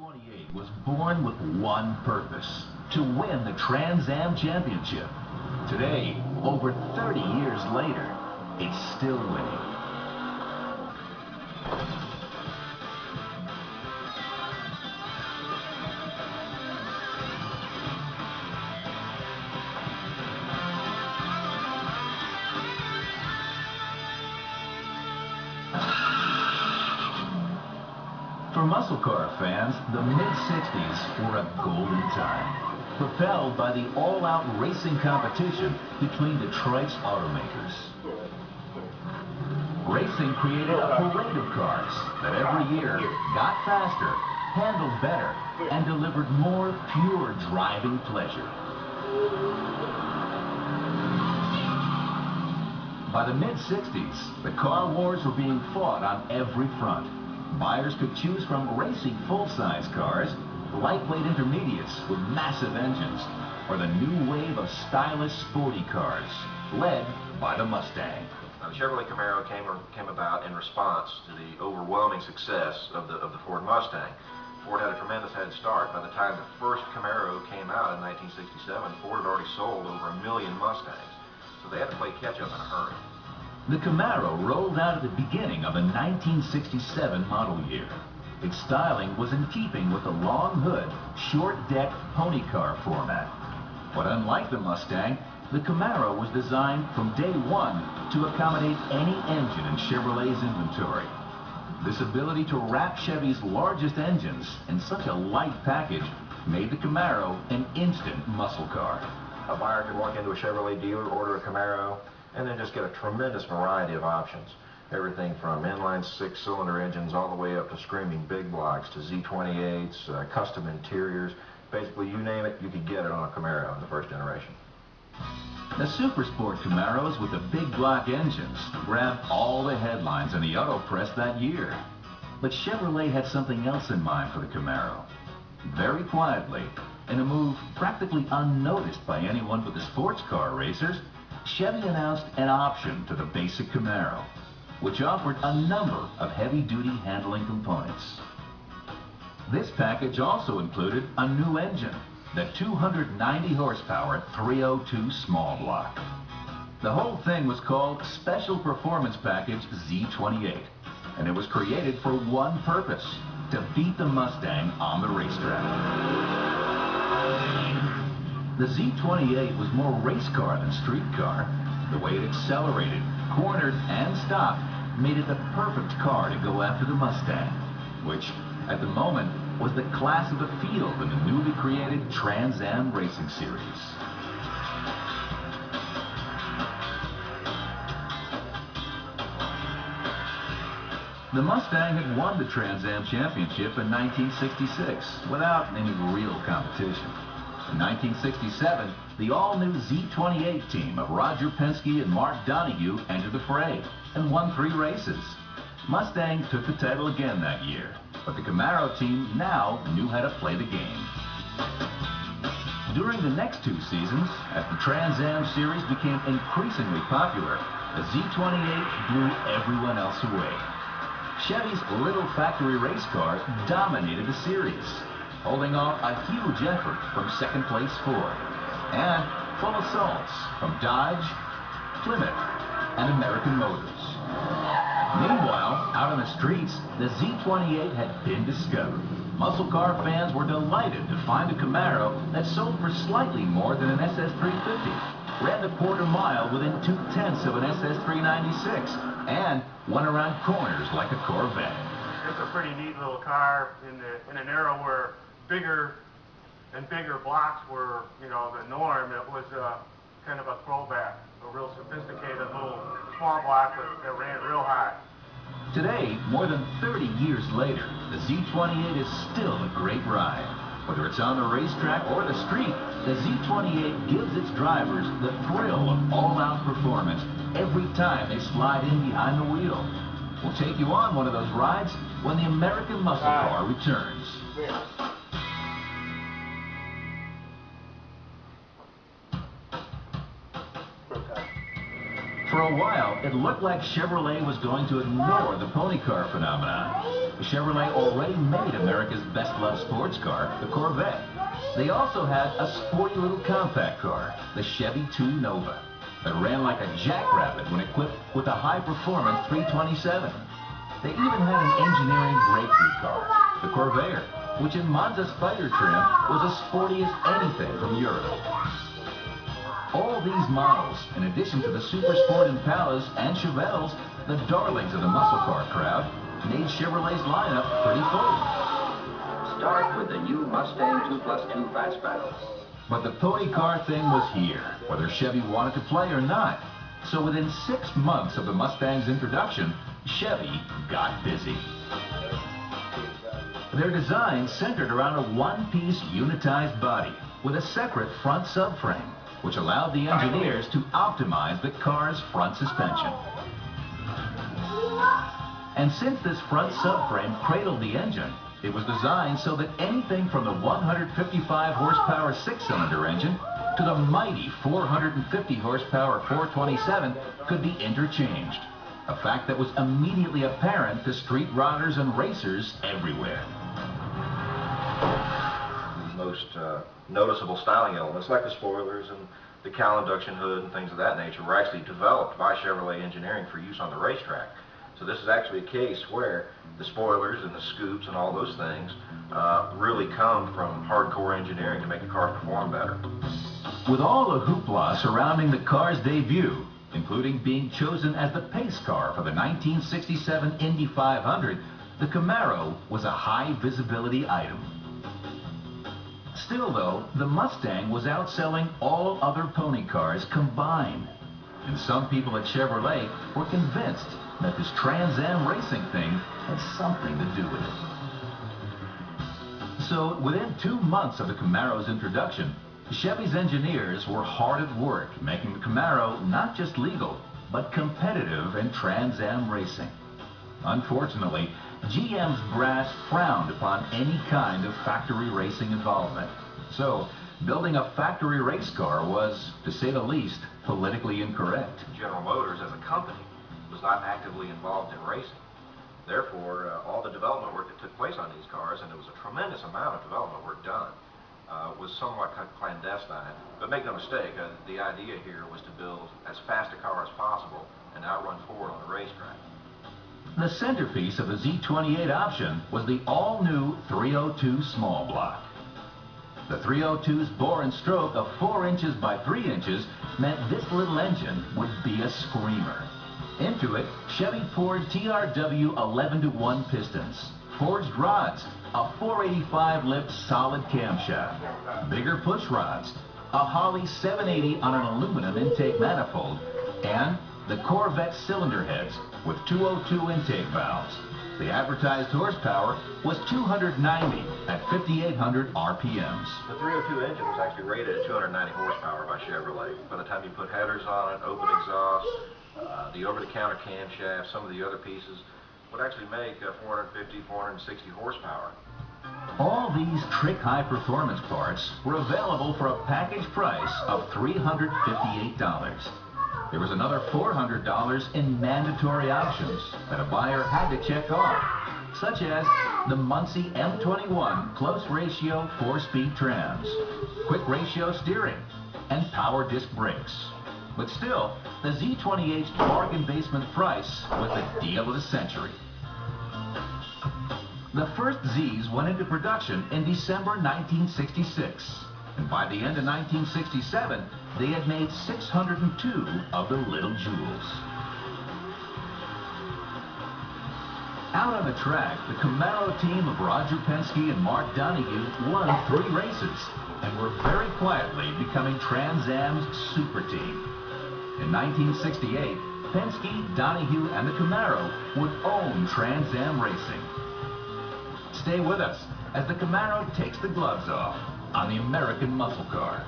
Z28 was born with one purpose: to win the Trans Am Championship. Today, over 30 years later, it's still winning. For muscle car fans, the mid-60s were a golden time, propelled by the all-out racing competition between Detroit's automakers. Racing created a parade of cars that every year got faster, handled better, and delivered more pure driving pleasure. By the mid-60s, the car wars were being fought on every front. Buyers could choose from racing full-size cars, lightweight intermediates with massive engines, or the new wave of stylish sporty cars, led by the Mustang. The Chevrolet Camaro came about in response to the overwhelming success of the Ford Mustang. Ford had a tremendous head start. By the time the first Camaro came out in 1967, Ford had already sold over 1 million Mustangs, so they had to play catch-up in a hurry. The Camaro rolled out at the beginning of the 1967 model year. Its styling was in keeping with the long hood, short deck pony car format. But unlike the Mustang, the Camaro was designed from day one to accommodate any engine in Chevrolet's inventory. This ability to wrap Chevy's largest engines in such a light package made the Camaro an instant muscle car. A buyer could walk into a Chevrolet dealer, order a Camaro, and then just get a tremendous variety of options. Everything from inline six-cylinder engines all the way up to screaming big blocks to Z28s, custom interiors. Basically, you name it, you could get it on a Camaro in the first generation. The Super Sport Camaros with the big block engines grabbed all the headlines in the auto press that year. But Chevrolet had something else in mind for the Camaro. Very quietly, in a move practically unnoticed by anyone but the sports car racers, Chevy announced an option to the basic Camaro, which offered a number of heavy-duty handling components. This package also included a new engine, the 290 horsepower 302 small block. The whole thing was called Special Performance Package Z28, and it was created for one purpose: to beat the Mustang on the racetrack. The Z28 was more race car than street car. The way it accelerated, cornered, and stopped made it the perfect car to go after the Mustang, which, at the moment, was the class of the field in the newly created Trans Am Racing Series. The Mustang had won the Trans Am Championship in 1966 without any real competition. In 1967, the all-new Z28 team of Roger Penske and Mark Donohue entered the fray and won 3 races. Mustang took the title again that year, but the Camaro team now knew how to play the game. During the next 2 seasons, as the Trans Am Series became increasingly popular, the Z28 blew everyone else away. Chevy's little factory race car dominated the series, holding off a huge effort from second-place Ford, and full assaults from Dodge, Plymouth, and American Motors. Meanwhile, out on the streets, the Z28 had been discovered. Muscle car fans were delighted to find a Camaro that sold for slightly more than an SS350, ran the quarter mile within 2/10 of an SS396, and went around corners like a Corvette. It's a pretty neat little car in an era where bigger and bigger blocks were, the norm. It was kind of a throwback, a real sophisticated little small block that ran real high. Today, more than 30 years later, the Z28 is still a great ride. Whether it's on the racetrack or the street, the Z28 gives its drivers the thrill of all-out performance every time they slide in behind the wheel. We'll take you on one of those rides when the American muscle car returns. For a while, it looked like Chevrolet was going to ignore the pony car phenomenon. Chevrolet already made American America's best-loved sports car, the Corvette. They also had a sporty little compact car, the Chevy 2 Nova, that ran like a jackrabbit when equipped with a high-performance 327. They even had an engineering breakthrough car, the Corvair, which in Monza's fighter trim was as sporty as anything from Europe. All these models, in addition to the Super Sport Impalas and Chevelles, the darlings of the muscle car crowd, made Chevrolet's lineup pretty full. Start with the new Mustang 2+2 Fastback. But the pony car thing was here, whether Chevy wanted to play or not. So within 6 months of the Mustang's introduction, Chevy got busy. Their design centered around a one-piece unitized body with a separate front subframe, which allowed the engineers to optimize the car's front suspension. And since this front subframe cradled the engine, it was designed so that anything from the 155 horsepower six-cylinder engine to the mighty 450 horsepower 427 could be interchanged, a fact that was immediately apparent to street rodders and racers everywhere. Most noticeable styling elements, like the spoilers and the cowl induction hood and things of that nature, were actually developed by Chevrolet engineering for use on the racetrack. So this is actually a case where the spoilers and the scoops and all those things really come from hardcore engineering to make the car perform better. With all the hoopla surrounding the car's debut, including being chosen as the pace car for the 1967 Indy 500, the Camaro was a high visibility item. Still though, the Mustang was outselling all other pony cars combined. And some people at Chevrolet were convinced that this Trans Am racing thing had something to do with it. So within 2 months of the Camaro's introduction, Chevy's engineers were hard at work making the Camaro not just legal, but competitive in Trans Am racing. Unfortunately, GM's brass frowned upon any kind of factory racing involvement. So, building a factory race car was, to say the least, politically incorrect. General Motors, as a company, was not actively involved in racing. Therefore, all the development work that took place on these cars, and there was a tremendous amount of development work done, was somewhat clandestine. But make no mistake, the idea here was to build as fast a car as possible and outrun Ford on the racetrack. The centerpiece of the Z28 option was the all-new 302 small block. The 302's bore and stroke of 4 inches by 3 inches meant this little engine would be a screamer. Into it, Chevy poured TRW 11-to-1 pistons, forged rods, a 485 lip solid camshaft, bigger push rods, a Holley 780 on an aluminum intake manifold, and the Corvette cylinder heads with 202 intake valves. The advertised horsepower was 290 at 5,800 RPMs. The 302 engine was actually rated at 290 horsepower by Chevrolet. By the time you put headers on it, open exhaust, the over-the-counter camshaft, some of the other pieces, would actually make 450, 460 horsepower. All these trick high-performance parts were available for a package price of $358. There was another $400 in mandatory options that a buyer had to check off, such as the Muncie M21 close ratio 4-speed trams, quick ratio steering, and power disc brakes. But still, the Z28's bargain basement price was the deal of the century. The first Zs went into production in December 1966. And by the end of 1967, they had made 602 of the little jewels. Out on the track, the Camaro team of Roger Penske and Mark Donohue won 3 races and were very quietly becoming Trans Am's super team. In 1968, Penske, Donohue, and the Camaro would own Trans Am racing. Stay with us as the Camaro takes the gloves off on the American muscle car.